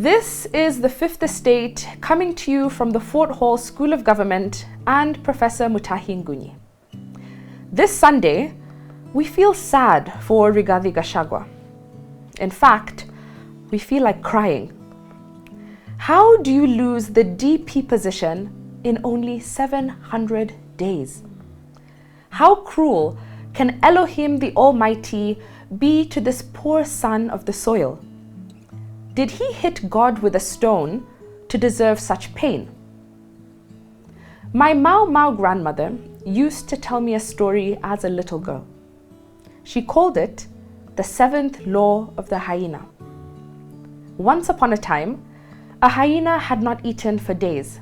This is the Fifth Estate coming to you from the Fort Hall School of Government and Professor Mutahi Ngunyi. This Sunday, we feel sad for Rigathi Gachagua. In fact, we feel like crying. How do you lose the DP position in only 700 days? How cruel can Elohim the Almighty be to this poor son of the soil? Did he hit God with a stone to deserve such pain? My Mau grandmother used to tell me a story as a little girl. She called it the seventh law of the hyena. Once upon a time, a hyena had not eaten for days.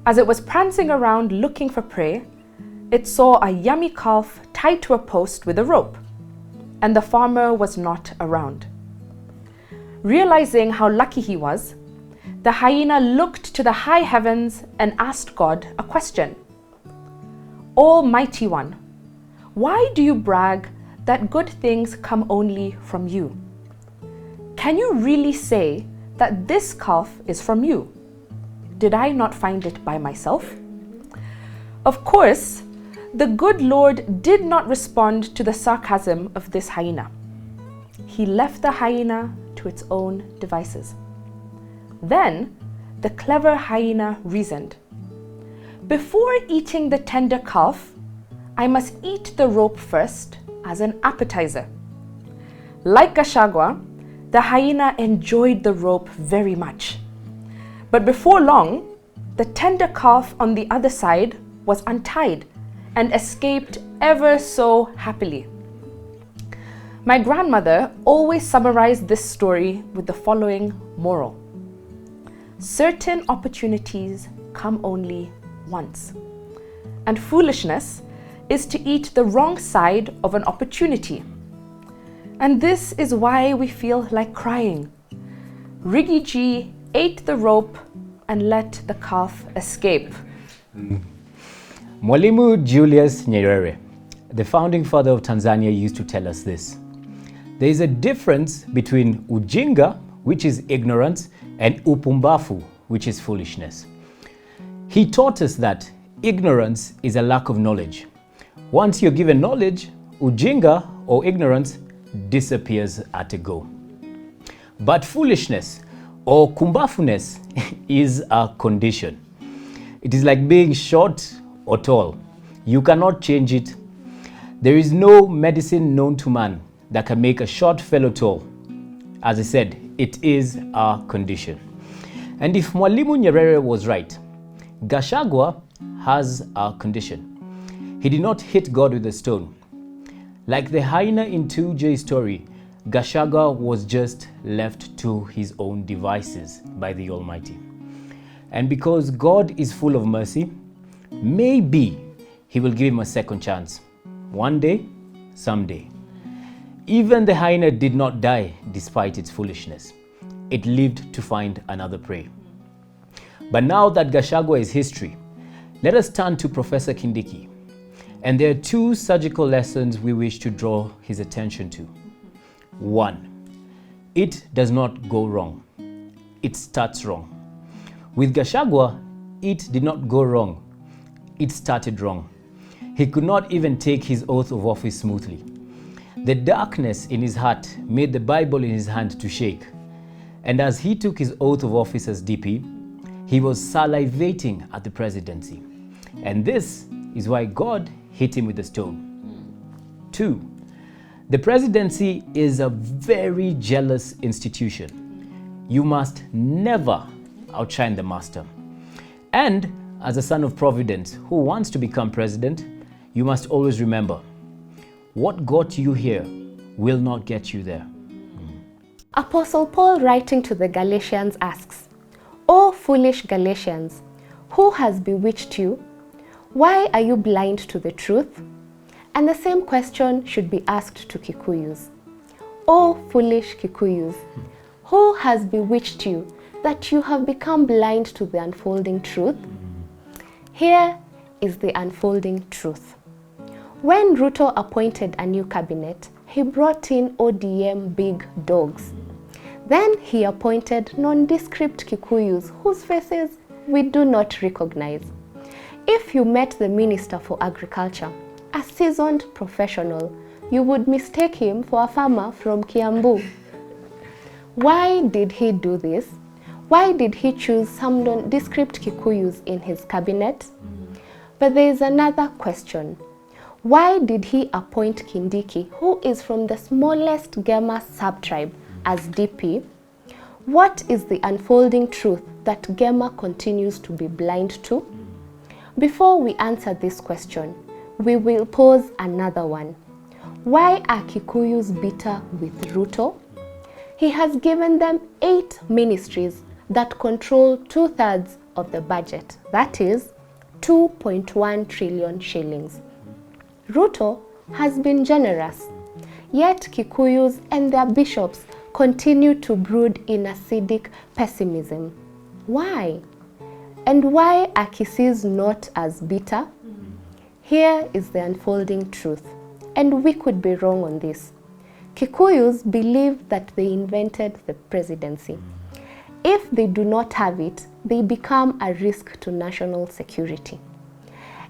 As it was prancing around looking for prey, it saw a yummy calf tied to a post with a rope, and the farmer was not around. Realizing how lucky he was, the hyena looked to the high heavens and asked God a question. Almighty One, why do you brag that good things come only from you? Can you really say that this calf is from you? Did I not find it by myself? Of course, the good Lord did not respond to the sarcasm of this hyena. He left the hyena to its own devices. Then the clever hyena reasoned, before eating the tender calf, I must eat the rope first as an appetizer. Like Gachagua, the hyena enjoyed the rope very much. But before long, the tender calf on the other side was untied and escaped ever so happily. My grandmother always summarized this story with the following moral. Certain opportunities come only once, and foolishness is to eat the wrong side of an opportunity. And this is why we feel like crying. Riggy G ate the rope and let the calf escape. Mwalimu Julius Nyerere, the founding father of Tanzania, used to tell us this. There is a difference between ujinga, which is ignorance, and upumbafu, which is foolishness. He taught us that ignorance is a lack of knowledge. Once you're given knowledge, ujinga or ignorance disappears at a go. But foolishness or kumbafuness is a condition. It is like being short or tall. You cannot change it. There is no medicine known to man that can make a short fellow tall. As I said, it is a condition. And if Mwalimu Nyerere was right, Gachagua has a condition. He did not hit God with a stone. Like the hyena in 2J's story, Gachagua was just left to his own devices by the Almighty. And because God is full of mercy, maybe he will give him a second chance. One day, someday. Even the hyena did not die despite its foolishness. It lived to find another prey. But now that Gachagua is history, let us turn to Professor Kindiki. And there are two surgical lessons we wish to draw his attention to. One, it does not go wrong. It starts wrong. With Gachagua, it did not go wrong. It started wrong. He could not even take his oath of office smoothly. The darkness in his heart made the Bible in his hand to shake. And as he took his oath of office as DP, he was salivating at the presidency. And this is why God hit him with a stone. Two, the presidency is a very jealous institution. You must never outshine the master. And as a son of Providence who wants to become president, you must always remember, what got you here will not get you there. Apostle Paul, writing to the Galatians, asks, O foolish Galatians, who has bewitched you? Why are you blind to the truth? And the same question should be asked to Kikuyus. O foolish Kikuyus, who has bewitched you that you have become blind to the unfolding truth? Here is the unfolding truth. When Ruto appointed a new cabinet, he brought in ODM big dogs. Then he appointed nondescript Kikuyus whose faces we do not recognize. If you met the Minister for Agriculture, a seasoned professional, you would mistake him for a farmer from Kiambu. Why did he do this? Why did he choose some nondescript Kikuyus in his cabinet? But there is another question. Why did he appoint Kindiki, who is from the smallest Gema sub-tribe, as DP? What is the unfolding truth that Gema continues to be blind to? Before we answer this question, we will pose another one. Why are Kikuyus bitter with Ruto? He has given them 8 ministries that control 2/3 of the budget, that is 2.1 trillion shillings. Ruto has been generous, yet Kikuyus and their bishops continue to brood in acidic pessimism. Why? And why are Kisis not as bitter? Here is the unfolding truth, and we could be wrong on this. Kikuyus believe that they invented the presidency. If they do not have it, they become a risk to national security.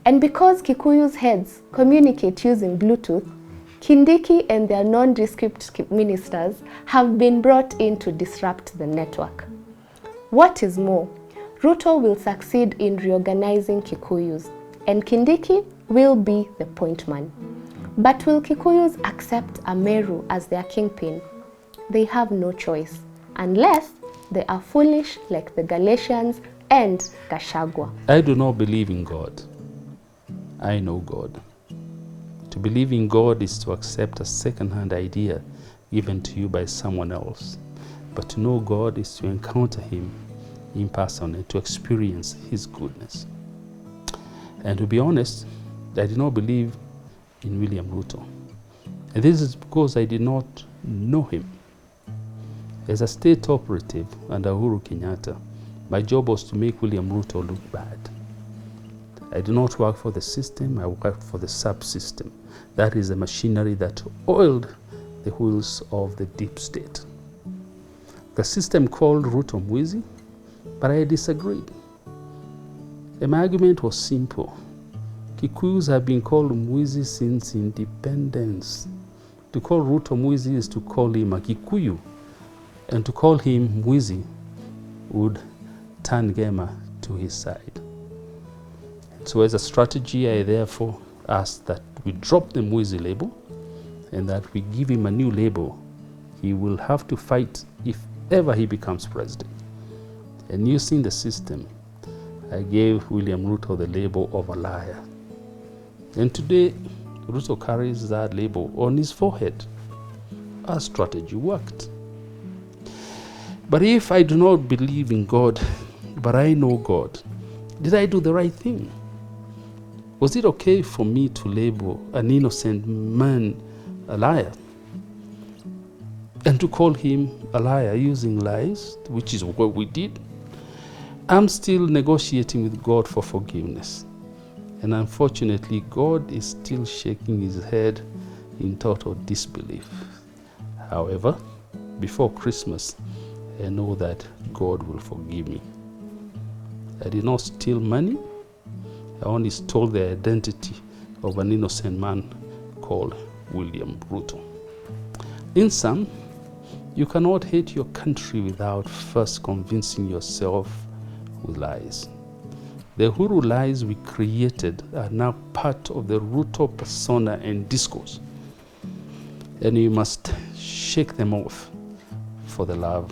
And because Kikuyus' heads communicate using Bluetooth, Kindiki and their nondescript ministers have been brought in to disrupt the network. What is more, Ruto will succeed in reorganizing Kikuyus, and Kindiki will be the point man. But will Kikuyus accept Ameru as their kingpin? They have no choice, unless they are foolish like the Galatians and Gachagua. I do not believe in God. I know God. To believe in God is to accept a second-hand idea given to you by someone else. But to know God is to encounter Him in person and to experience His goodness. And to be honest, I did not believe in William Ruto. And this is because I did not know him. As a state operative under Uhuru Kenyatta, my job was to make William Ruto look bad. I did not work for the system, I worked for the subsystem. That is the machinery that oiled the wheels of the deep state. The system called Ruto Mwizi, but I disagreed. And my argument was simple. Kikuyus have been called Mwizi since independence. To call Ruto Mwizi is to call him a Kikuyu, and to call him Mwizi would turn Gema to his side. So as a strategy, I therefore asked that we drop the Mwizi label and that we give him a new label. He will have to fight if ever he becomes president. And using the system, I gave William Ruto the label of a liar. And today, Ruto carries that label on his forehead. Our strategy worked. But if I do not believe in God, but I know God, did I do the right thing? Was it okay for me to label an innocent man a liar? And to call him a liar using lies, which is what we did? I'm still negotiating with God for forgiveness. And unfortunately, God is still shaking his head in total disbelief. However, before Christmas, I know that God will forgive me. I did not steal money. I only stole the identity of an innocent man called William Ruto. In sum, you cannot hate your country without first convincing yourself with lies. The Uhuru lies we created are now part of the Ruto persona and discourse. And you must shake them off for the love